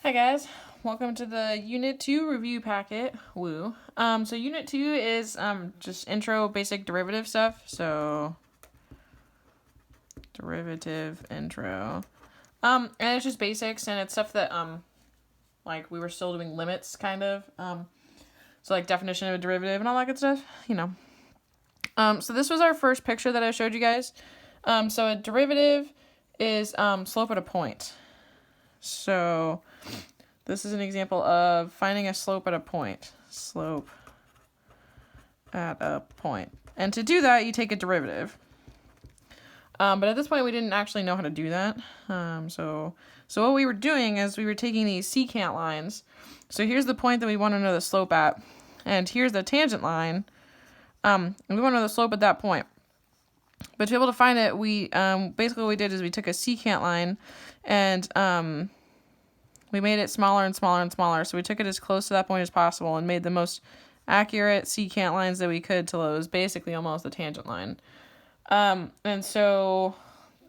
Hi guys, welcome to the Unit 2 review packet. Woo. So Unit 2 is just intro basic derivative stuff. So derivative intro. And it's just basics and it's stuff that like we were still doing limits kind of. So like definition of a derivative and all that good stuff, you know. So this was our first picture that I showed you guys. So a derivative is slope at a point. So this is an example of finding a slope at a point. Slope at a point. And to do that, you take a derivative. But at this point, we didn't actually know how to do that. So what we were doing is we were taking these secant lines. So here's the point that we want to know the slope at. And here's the tangent line. And we want to know the slope at that point. But to be able to find it, we basically what we did is we took a secant line and we made it smaller and smaller and smaller. So we took it as close to that point as possible and made the most accurate secant lines that we could till it was basically almost the tangent line. And so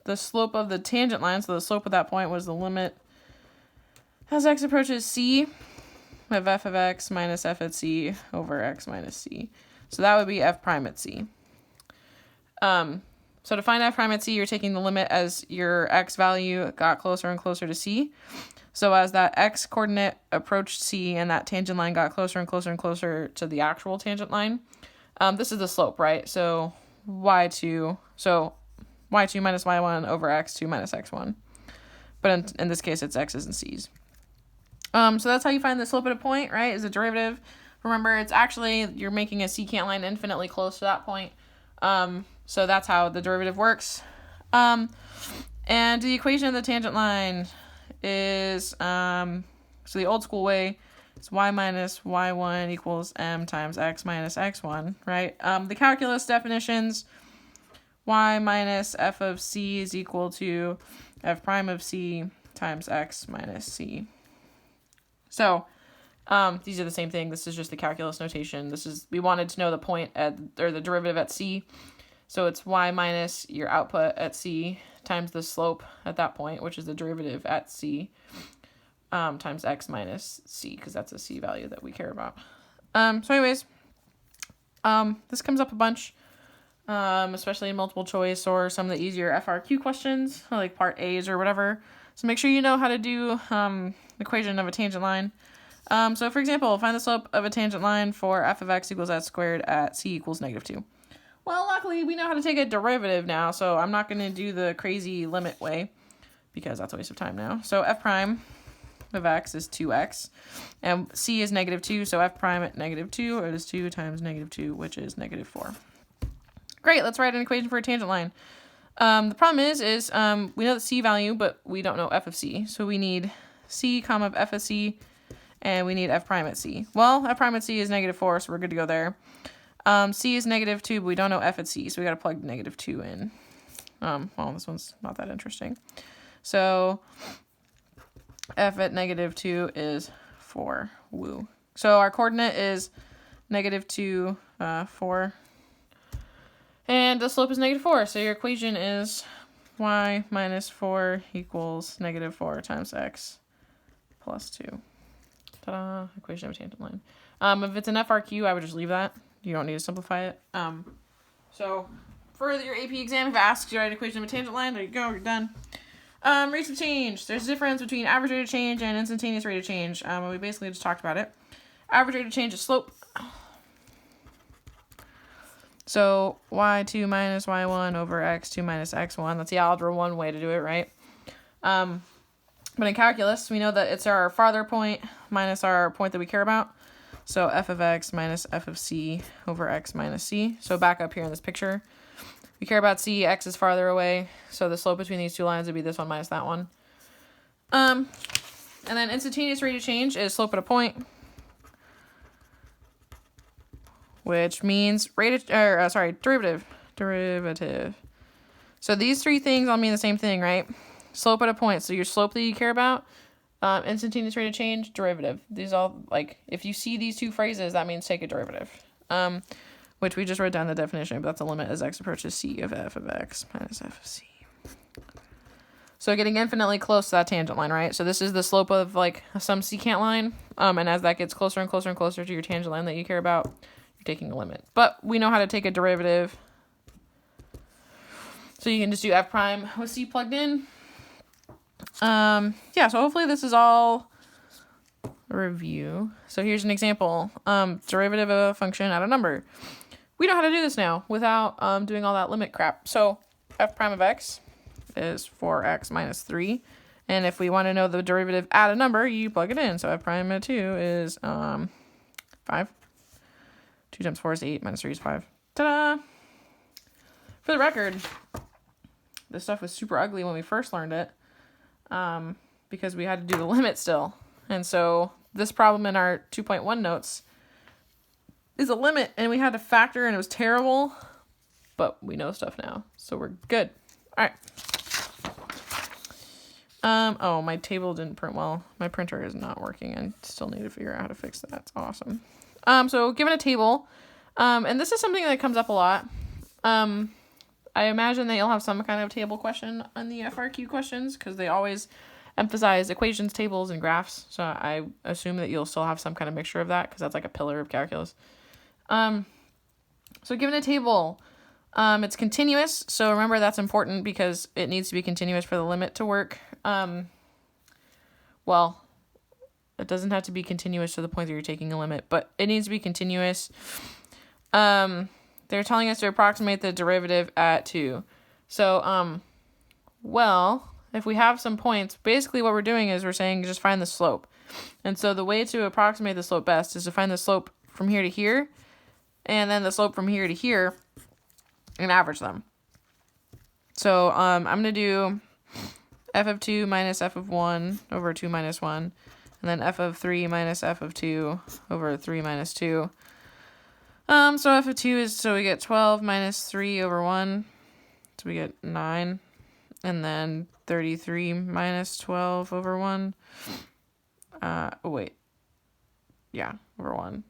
the slope of the tangent line, so the slope at that point was the limit as x approaches c of f of x minus f at c over x minus c. So that would be f prime at c. So to find f prime at c, you're taking the limit as your x value got closer and closer to c. So as that x coordinate approached c and that tangent line got closer and closer and closer to the actual tangent line, this is the slope, right? So y2 minus y1 over x2 minus x1. But in this case, it's x's and c's. So that's how you find the slope at a point, right? Is a derivative. Remember, it's actually, you're making a secant line infinitely close to that point. So that's how the derivative works. And the equation of the tangent line is, so the old school way is y minus y1 equals m times x minus x1, right? The calculus definitions, y minus f of c is equal to f prime of c times x minus c. So these are the same thing. This is just the calculus notation. We wanted to know the point or the derivative at c. So it's y minus your output at c times the slope at that point, which is the derivative at c, times x minus c, because that's a c value that we care about. So anyways, this comes up a bunch, especially in multiple choice or some of the easier FRQ questions, like part A's or whatever. So make sure you know how to do the equation of a tangent line. So for example, find the slope of a tangent line for f of x equals x squared at c equals -2. Well, luckily, we know how to take a derivative now, so I'm not going to do the crazy limit way, because that's a waste of time now. So f prime of x is 2x, and c is -2, so f prime at -2 is 2 times -2, which is -4. Great, let's write an equation for a tangent line. The problem is we know the c value, but we don't know f of c, so we need c comma of f of c, and we need f prime at c. Well, f prime at c is -4, so we're good to go there. C is -2, but we don't know f at c, so we got to plug -2 in. Well, this one's not that interesting. So f at -2 is 4. Woo. So our coordinate is -2, 4. And the slope is -4, so your equation is y minus 4 equals -4 times x plus 2. Ta-da! Equation of a tangent line. If it's an FRQ, I would just leave that. You don't need to simplify it. So for your AP exam, if it asks you to write an equation of a tangent line, there you go, you're done. Rates of change. There's a difference between average rate of change and instantaneous rate of change. We basically just talked about it. Average rate of change is slope. So y2 minus y1 over x2 minus x1. That's the algebra 1 way to do it, right? But in calculus, we know that it's our farther point minus our point that we care about. So f of x minus f of c over x minus c. So back up here in this picture, we care about c, x is farther away. So the slope between these two lines would be this one minus that one. And then instantaneous rate of change is slope at a point, which means derivative. So these three things all mean the same thing, right? Slope at a point. So your slope that you care about, instantaneous rate of change, derivative. These all, like, if you see these two phrases, that means take a derivative. Which we just wrote down the definition, but that's a limit as x approaches c of f of x minus f of c. So getting infinitely close to that tangent line, right? So this is the slope of like some secant line. And as that gets closer and closer and closer to your tangent line that you care about, you're taking a limit. But we know how to take a derivative. So you can just do f prime with c plugged in. Yeah, so hopefully this is all a review. So here's an example. Derivative of a function at a number. We know how to do this now without doing all that limit crap. So f prime of x is 4x minus 3. And if we want to know the derivative at a number, you plug it in. So f prime of 2 is 5. 2 times 4 is 8, minus 3 is 5. Ta-da! For the record, this stuff was super ugly when we first learned it because we had to do the limit still. And so this problem in our 2.1 notes is a limit, and we had to factor, and it was terrible. But we know stuff now, so we're good. All right. Oh, my table didn't print well. My printer is not working. I still need to figure out how to fix that. That's awesome. So given a table, and this is something that comes up a lot. I imagine that you'll have some kind of table question on the FRQ questions because they always emphasize equations, tables, and graphs. So I assume that you'll still have some kind of mixture of that because that's like a pillar of calculus. So given a table, it's continuous. So remember that's important because it needs to be continuous for the limit to work. Well, it doesn't have to be continuous to the point that you're taking a limit, but it needs to be continuous. They're telling us to approximate the derivative at 2. So, well, if we have some points, basically what we're doing is we're saying just find the slope. And so the way to approximate the slope best is to find the slope from here to here, and then the slope from here to here, and average them. So, I'm going to do f of 2 minus f of 1 over 2 minus 1, and then f of 3 minus f of 2 over 3 minus 2. So f of 2 is, so we get 12 minus 3 over 1, so we get 9, and then 33 minus 12 over 1, over 1,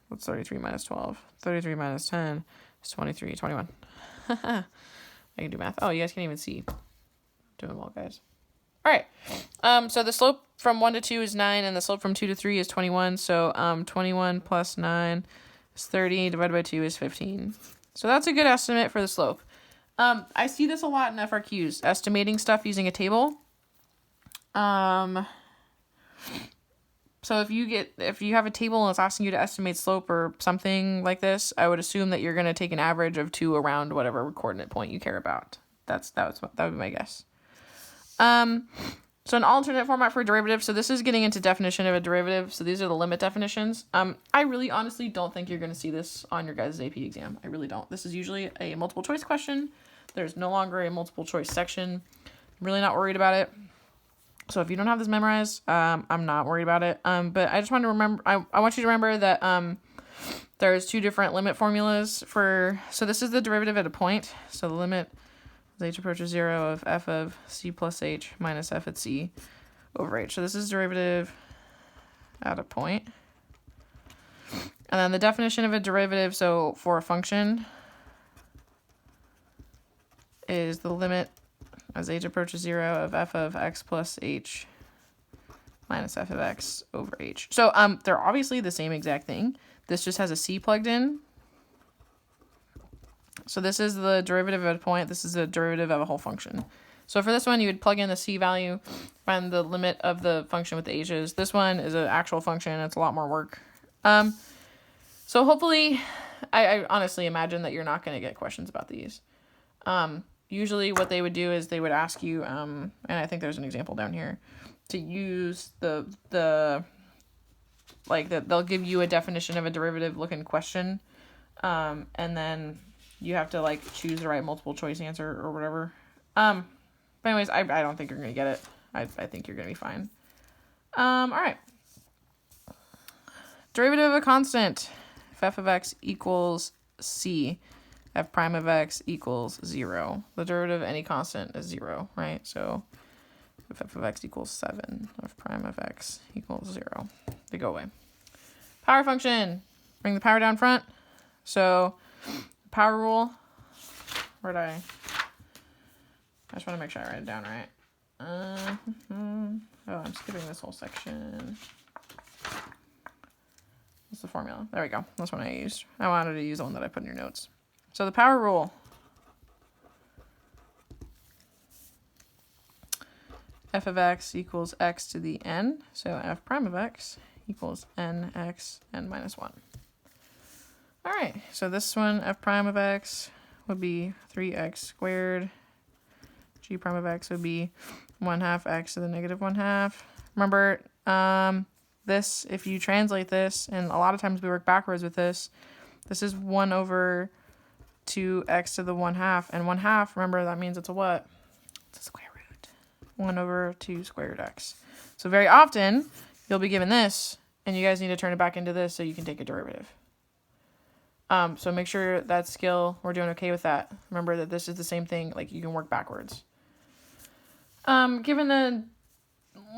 what's 33 minus 12? 33 minus 10 is 23, 21. I can do math. Oh, you guys can't even see. Doing well, guys. All right. So the slope from 1 to 2 is 9, and the slope from 2 to 3 is 21. So 21 plus 9 is 30, divided by 2 is 15. So that's a good estimate for the slope. I see this a lot in FRQs, estimating stuff using a table. So if you have a table and it's asking you to estimate slope or something like this, I would assume that you're going to take an average of 2 around whatever coordinate point you care about. That would be my guess. So an alternate format for a derivative. So this is getting into definition of a derivative. So these are the limit definitions. I really honestly don't think you're going to see this on your guys' AP exam. I really don't. This is usually a multiple choice question. There's no longer a multiple choice section. I'm really not worried about it. So if you don't have this memorized, I'm not worried about it. But I just want to remember, I want you to remember that, there's 2 different limit formulas so this is the derivative at a point. So the limit as h approaches 0 of f of c plus h minus f at c over h. So this is derivative at a point. And then the definition of a derivative, so for a function, is the limit as h approaches 0 of f of x plus h minus f of x over h. So they're obviously the same exact thing. This just has a c plugged in. So this is the derivative of a point. This is the derivative of a whole function. So for this one, you would plug in the c value, find the limit of the function with the h's. This one is an actual function. It's a lot more work. So hopefully, I honestly imagine that you're not going to get questions about these. Usually what they would do is they would ask you, and I think there's an example down here, to use they'll give you a definition of a derivative looking question, and then you have to like choose the right multiple choice answer or whatever. But anyways, I don't think you're going to get it. I think you're going to be fine. All right. Derivative of a constant. If f of x equals c, f prime of x equals 0. The derivative of any constant is 0, right? So if f of x equals 7, f prime of x equals 0. They go away. Power function. Bring the power down front. So power rule. Where'd I? I just want to make sure I write it down right. Oh, I'm skipping this whole section. What's the formula? There we go. That's what I used. I wanted to use the one that I put in your notes. So the power rule. F of x equals x to the n. So f prime of x equals nx n minus 1. All right. So this one, f prime of x would be 3x squared. G prime of x would be 1/2 x to the negative 1/2. Remember, this, if you translate this, and a lot of times we work backwards with this, this is 1 over 2x to the 1/2. And 1/2, remember, that means it's a what? It's a square root. 1 over 2 squared x. So very often, you'll be given this, and you guys need to turn it back into this so you can take a derivative. So make sure that skill, we're doing okay with that. Remember that this is the same thing, like you can work backwards. Given the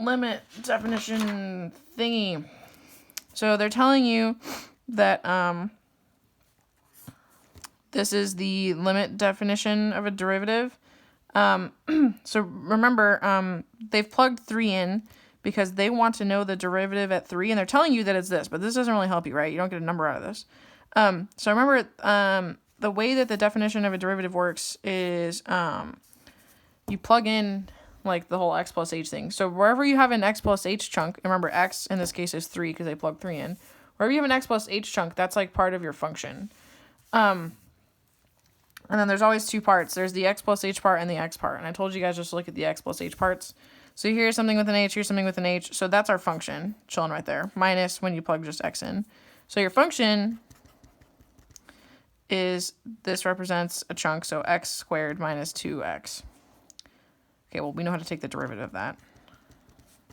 limit definition thingy, so they're telling you that this is the limit definition of a derivative. So remember, they've plugged 3 in because they want to know the derivative at 3, and they're telling you that it's this, but this doesn't really help you, right? You don't get a number out of this. So remember, the way that the definition of a derivative works is you plug in like the whole x plus h thing. So wherever you have an x plus h chunk, remember x in this case is 3 because they plugged 3 in. Wherever you have an x plus h chunk, that's like part of your function. And then there's always two parts. There's the x plus h part and the x part. And I told you guys just to look at the x plus h parts. So here's something with an h, here's something with an h. So that's our function, chilling right there. Minus when you plug just x in. So your function is, this represents a chunk, so x squared minus 2x. Okay, well, we know how to take the derivative of that.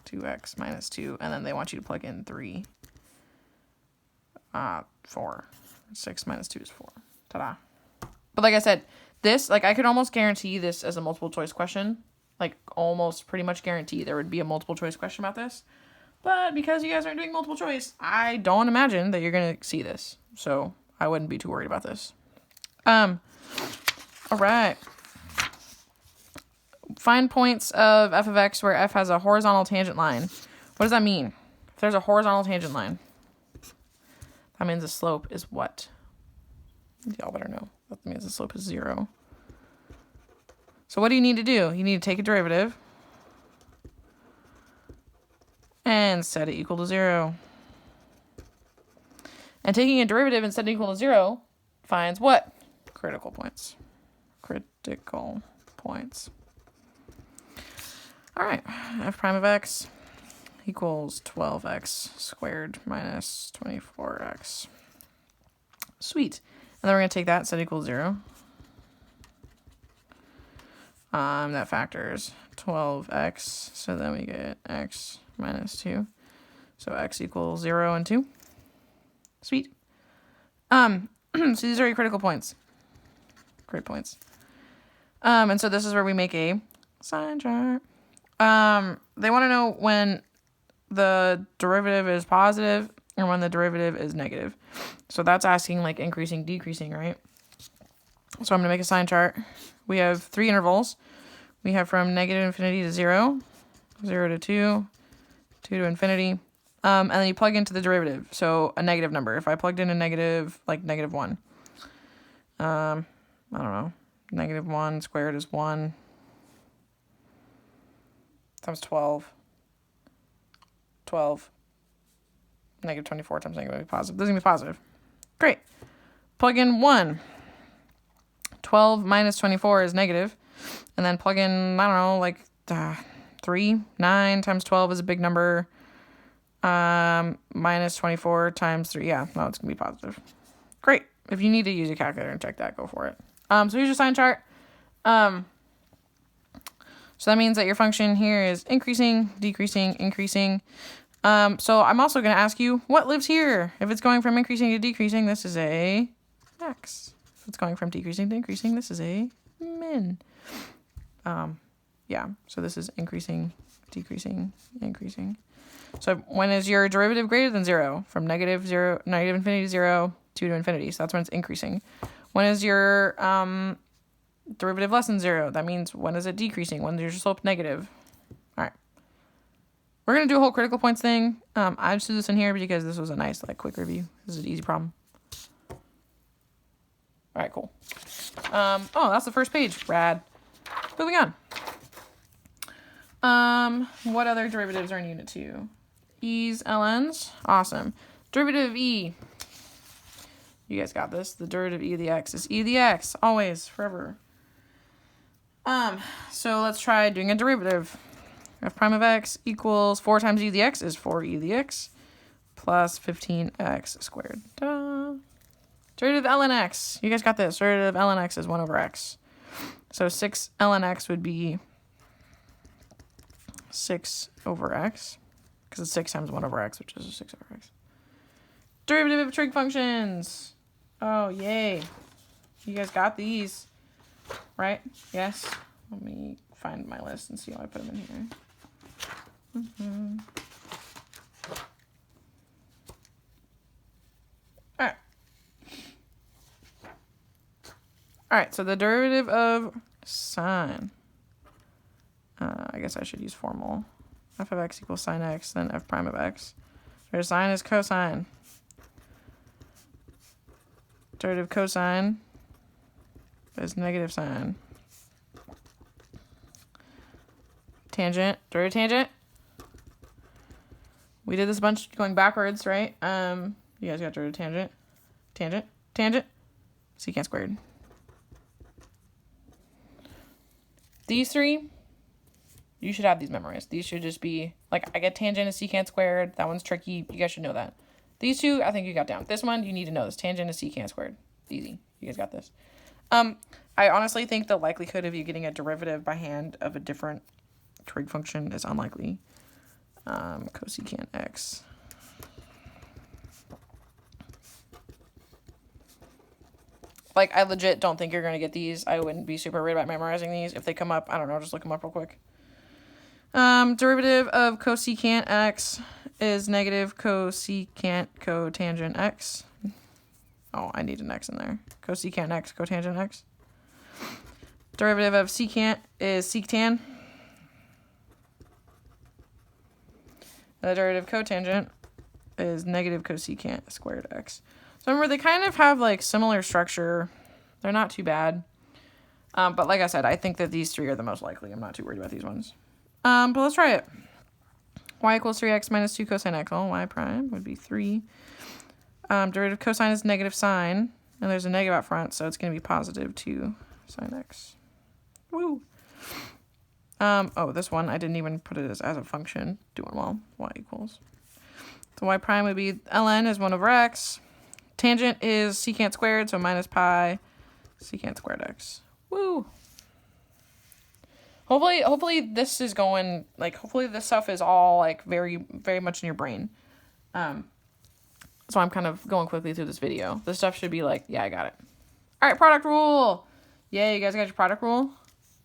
2x minus 2, and then they want you to plug in 3. 4. 6 minus 2 is 4. Ta-da. But like I said, this, like I could almost guarantee this as a multiple choice question. Like almost pretty much guarantee there would be a multiple choice question about this. But because you guys aren't doing multiple choice, I don't imagine that you're going to see this. So I wouldn't be too worried about this. All right. Find points of f of x where f has a horizontal tangent line. What does that mean? If there's a horizontal tangent line, that means the slope is what? Y'all better know. That means the slope is 0. So what do you need to do? You need to take a derivative and set it equal to 0. And taking a derivative and setting it equal to 0 finds what? Critical points. Critical points. All right, f prime of x equals 12x squared minus 24x. Sweet. And then we're going to take that, set equals 0. That factors 12x, so then we get x minus 2. So x equals 0 and 2. Sweet. So these are your critical points. Great points. And so this is where we make a sign chart. They want to know when the derivative is positive or when the derivative is negative. So that's asking like increasing, decreasing, right? So I'm going to make a sign chart. We have 3 intervals. We have from negative infinity to 0, 0 to 2, 2 to infinity. And then you plug into the derivative. So a negative number. If I plugged in a negative, like negative 1. I don't know. Negative 1 squared is 1. Times 12. 12. Negative 24 times negative positive. This is going to be positive. Great. Plug in 1. 12 minus 24 is negative. And then plug in, I don't know, like 3. 9 times 12 is a big number. Minus 24 times 3. Yeah, no, it's going to be positive. Great. If you need to use your calculator and check that, go for it. So here's your sign chart. So that means that your function here is increasing, decreasing, increasing. So I'm also going to ask you, what lives here? If it's going from increasing to decreasing, this is a x. If it's going from decreasing to increasing, this is a min. Yeah, so this is increasing, decreasing, increasing. So when is your derivative greater than 0? From negative infinity to 0, 2 to infinity. So that's when it's increasing. When is your Derivative less than 0. That means when is it decreasing? When is your slope negative? All right. We're going to do a whole critical points thing. I just threw this in here because this was a nice, like, quick review. This is an easy problem. All right, cool. Oh, that's the first page. Rad. Moving on. What other derivatives are in unit 2? E's, ln's. Awesome. Derivative of e. You guys got this. The derivative of e to the x is e to the x. Always. Forever. So let's try doing a derivative. F prime of x equals 4 times e to the x is 4e to the x plus 15x squared. Duh. Derivative of ln x. You guys got this. Derivative of ln x is 1 over x. So 6 ln x would be 6 over x. Because it's 6 times 1 over x, which is 6 over x. Derivative of trig functions. Oh, yay. You guys got these. Right? Yes. Let me find my list and see how I put them in here. Alright. Alright, so the derivative of sine. I guess I should use formal. F of x equals sine x, then f prime of x. Derivative of sine is cosine. Derivative of cosine is negative sine. Tangent, derivative tangent. We did this a bunch going backwards, right? You guys got derivative tangent. Tangent, tangent. Secant squared. These three, you should have these memorized. These should just be, like, I get tangent is secant squared. That one's tricky. You guys should know that. These two, I think you got down. This one, you need to know this. Tangent is secant squared. Easy. You guys got this. I honestly think the likelihood of you getting a derivative by hand of a different trig function is unlikely. Cosecant x. Like, I legit don't think you're going to get these. I wouldn't be super worried about memorizing these. If they come up, I don't know, just look them up real quick. Derivative of cosecant x is negative cosecant cotangent x. Oh, I need an x in there. Cosecant x, cotangent x. Derivative of secant is sectan. The derivative of cotangent is negative cosecant squared x. So remember, they kind of have, like, similar structure. They're not too bad. But like I said, I think that these three are the most likely. I'm not too worried about these ones. But let's try it. Y equals 3x minus 2 cosine x. Well, y prime would be 3. Derivative of cosine is negative sine. And there's a negative out front, so it's going to be positive 2 sine x. Woo! Oh, this one, I didn't even put it as a function. Doing well. Y equals. So y prime would be ln is 1 over x. Tangent is secant squared, so minus pi secant squared x. Woo! Hopefully this is going, like, hopefully this stuff is all, like, very, very much in your brain. So I'm kind of going quickly through this video. This stuff should be like, yeah, I got it. All right, product rule. Yeah, you guys got your product rule.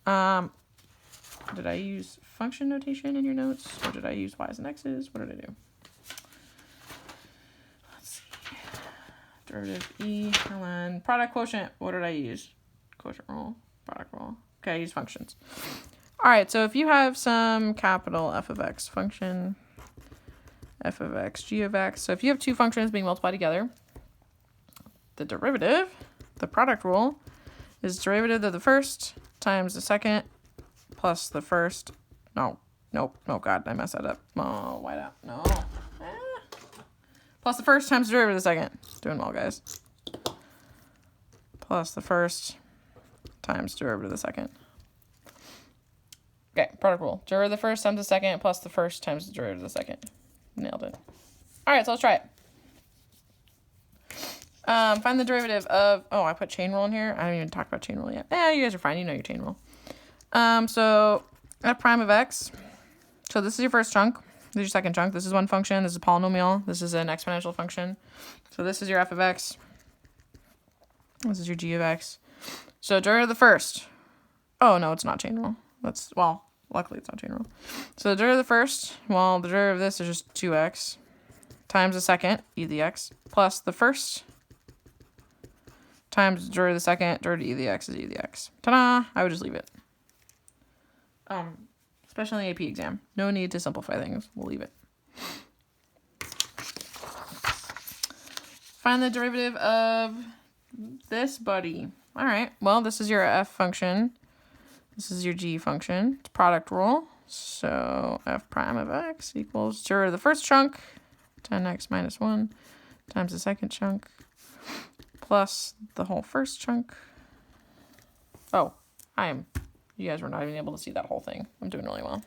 Did I use function notation in your notes? Or did I use y's and x's? What did I do? Let's see. Derivative e, ln, product quotient. What did I use? Quotient rule, product rule. Okay, I use functions. All right, so if you have some capital f of x function, f of x, g of x. So if you have two functions being multiplied together, the derivative, the product rule, is derivative of the first times the second plus the first. No, God, I messed that up. Oh, why not? No. Plus the first times the derivative of the second. Doing well, guys. Plus the first times derivative of the second. Okay, product rule. Derivative of the first times the second plus the first times the derivative of the second. Nailed it. All right, so let's try it. Find the derivative of, oh, I put chain rule in here. I haven't even talked about chain rule yet. Yeah, you guys are fine. You know your chain rule. So f prime of x. So this is your first chunk. This is your second chunk. This is one function. This is a polynomial. This is an exponential function. So this is your f of x. This is your g of x. So derivative of the first. Oh, no, it's not chain rule. Well, luckily it's not chain rule. So the derivative of the first, well, the derivative of this is just 2x times the second, e to the x, plus the first times derivative of the second, derivative of e to the x is e to the x. Ta-da! I would just leave it. Especially in the AP exam. No need to simplify things. We'll leave it. Find the derivative of this buddy. All right. Well, this is your f function. This is your g function. It's product rule. So f prime of x equals derivative of the first chunk, 10x minus 1, times the second chunk, plus the whole first chunk. Oh, you guys were not even able to see that whole thing. I'm doing really well.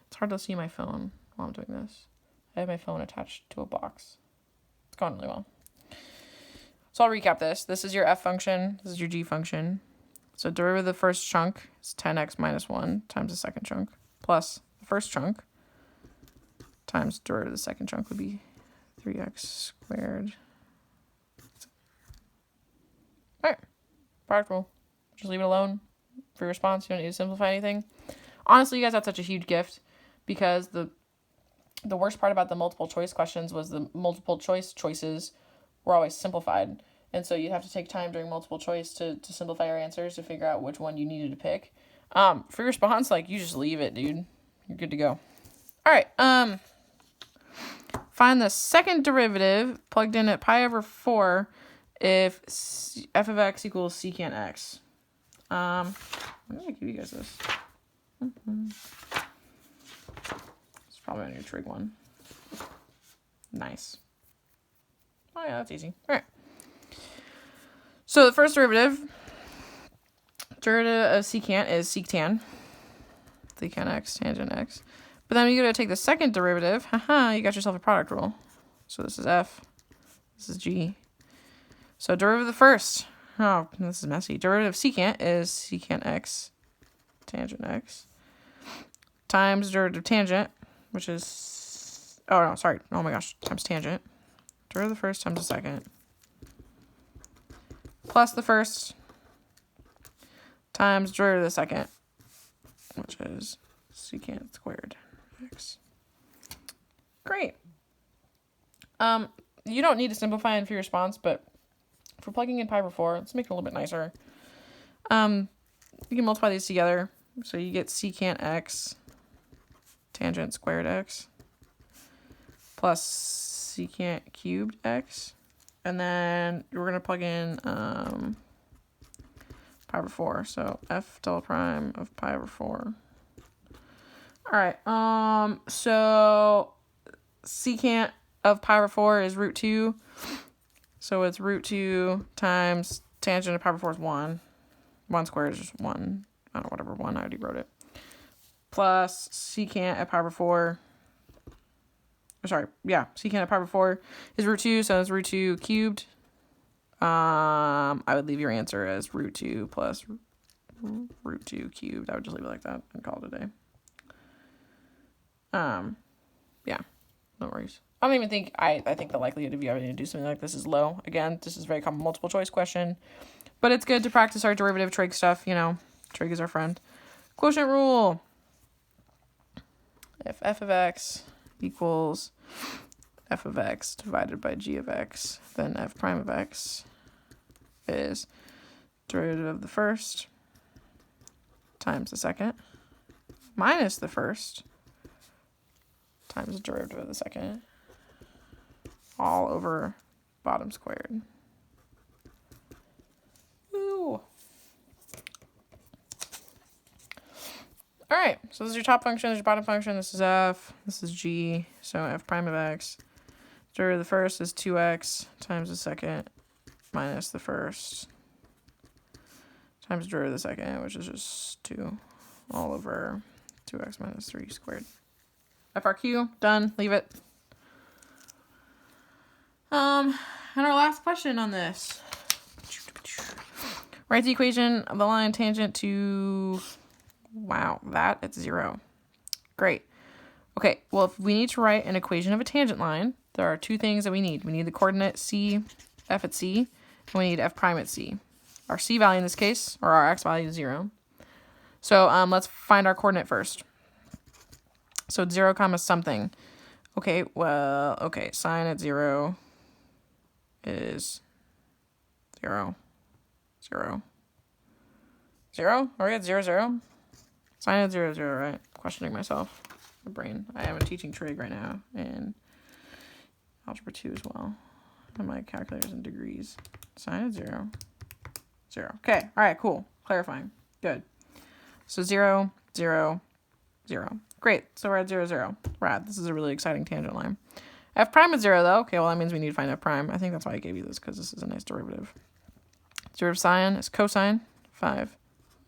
It's hard to see my phone while I'm doing this. I have my phone attached to a box. It's going really well. So I'll recap this. This is your f function. This is your g function. So derivative of the first chunk is 10x minus 1 times the second chunk, plus the first chunk times derivative of the second chunk would be 3x squared. All right, product rule. Just leave it alone. For your response, you don't need to simplify anything. Honestly, you guys had such a huge gift because the worst part about the multiple choice questions was the multiple choice choices were always simplified. And so you'd have to take time during multiple choice to simplify your answers to figure out which one you needed to pick. For your response, like, you just leave it, dude. You're good to go. All right. Find the second derivative plugged in at pi over 4 if f of x equals secant x. I'm going to give you guys this. It's probably on your trig one. Nice. Oh, yeah, that's easy. All right. So the first derivative of secant is sectan. Secant x, tangent x. But then you got to take the second derivative. Haha, you got yourself a product rule. So this is f. This is g. So derivative of the first. Oh, this is messy. Derivative of secant is secant x, tangent x, times derivative of tangent, which is, oh no, sorry. Oh my gosh, times tangent. Derivative of the first times the second. Plus the first times derivative of the second, which is secant squared x. Great. You don't need to simplify in for your response, but for plugging in pi over 4, let's make it a little bit nicer. You can multiply these together. So you get secant x tangent squared x plus secant cubed x. And then we're going to plug in pi over 4. So f double prime of pi over 4. All right. So secant of pi over 4 is root 2. So it's root 2 times tangent of pi over 4 is 1. 1 squared is just 1. I don't know, whatever, 1. I already wrote it. Plus secant at pi over 4. Secant at pi over 4 is root 2, so it's root 2 cubed. I would leave your answer as root 2 plus root 2 cubed. I would just leave it like that and call it a day. Yeah, no worries. I don't even think, I think the likelihood of you having to do something like this is low. Again, this is a very common multiple choice question, but it's good to practice our derivative trig stuff, you know. Trig is our friend. Quotient rule. If f of x equals f of x divided by g of x, then f prime of x is derivative of the first times the second minus the first times the derivative of the second all over bottom squared. Woo! All right, so this is your top function, this is your bottom function, this is f, this is g, so f prime of x. Derivative of the first is 2x times the second minus the first times derivative of the second, which is just 2 all over 2x minus 3 squared. FRQ, done, leave it. And our last question on this. Write the equation of the line tangent to, wow, that at 0. Great. Okay, well, if we need to write an equation of a tangent line, there are two things that we need. We need the coordinate c, f at c, and we need f prime at c. Our c value in this case, or our x value is 0. So let's find our coordinate first. So it's 0 comma something. Okay, well, okay, sine at 0 is 0, 0, 0. Are we at 0, 0? Sine at 0, 0, right? Questioning myself. My brain. I am teaching trig right now and algebra 2 as well. And my calculator's in degrees. Sine at 0, 0. Okay. All right. Cool. Clarifying. Good. So 0, 0, 0. Great. So we're at 0, 0. Rad. This is a really exciting tangent line. F prime is 0 though. Okay. Well, that means we need to find f prime. I think that's why I gave you this, because this is a nice derivative. Derivative sine is cosine 5.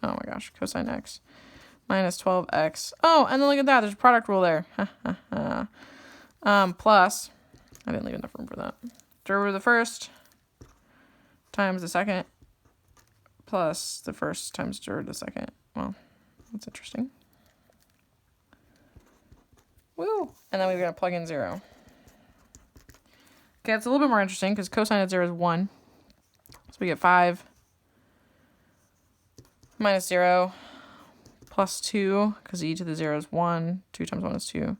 Oh my gosh. Cosine x minus 12x. Oh, and then look at that. There's a product rule there. Plus, I didn't leave enough room for that. Derivative of the first times the second plus the first times derivative of the second. Well, that's interesting. Woo! And then we're going to plug in 0. Okay, it's a little bit more interesting because cosine of 0 is 1. So we get 5 minus 0 plus 2 because e to the 0 is 1. 2 times 1 is 2.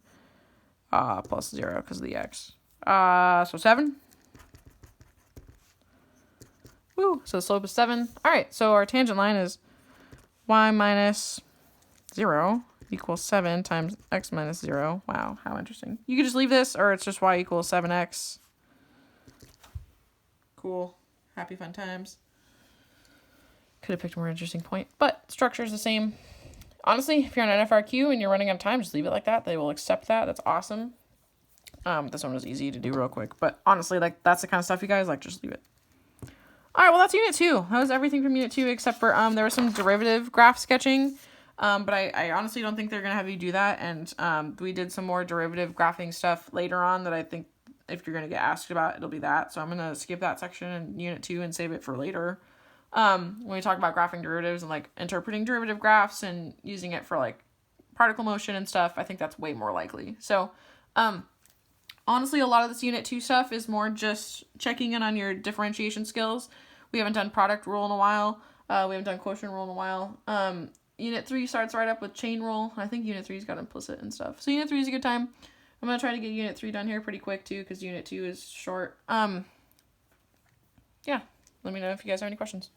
Plus 0 because of the x. So 7. Woo! So the slope is 7. All right, so our tangent line is y minus 0 equals 7 times x minus 0. Wow, how interesting. You could just leave this, or it's just y equals 7x. Cool. Happy fun times. Could have picked a more interesting point, but structure is the same. Honestly, if you're on NFRQ and you're running out of time, just leave it like that. They will accept that. That's awesome. This one was easy to do real quick, but honestly, like, that's the kind of stuff you guys like, just leave it. All right, well, that's Unit 2. That was everything from Unit 2, except for there was some derivative graph sketching, but I honestly don't think they're going to have you do that, and we did some more derivative graphing stuff later on that I think if you're going to get asked about, it'll be that. So I'm going to skip that section in Unit 2 and save it for later. When we talk about graphing derivatives and, like, interpreting derivative graphs and using it for, like, particle motion and stuff, I think that's way more likely. So, honestly, a lot of this Unit 2 stuff is more just checking in on your differentiation skills. We haven't done product rule in a while. We haven't done quotient rule in a while. Unit 3 starts right up with chain rule. I think Unit 3's got implicit and stuff. So Unit 3 is a good time. I'm going to try to get Unit 3 done here pretty quick, too, because Unit 2 is short. Yeah, let me know if you guys have any questions.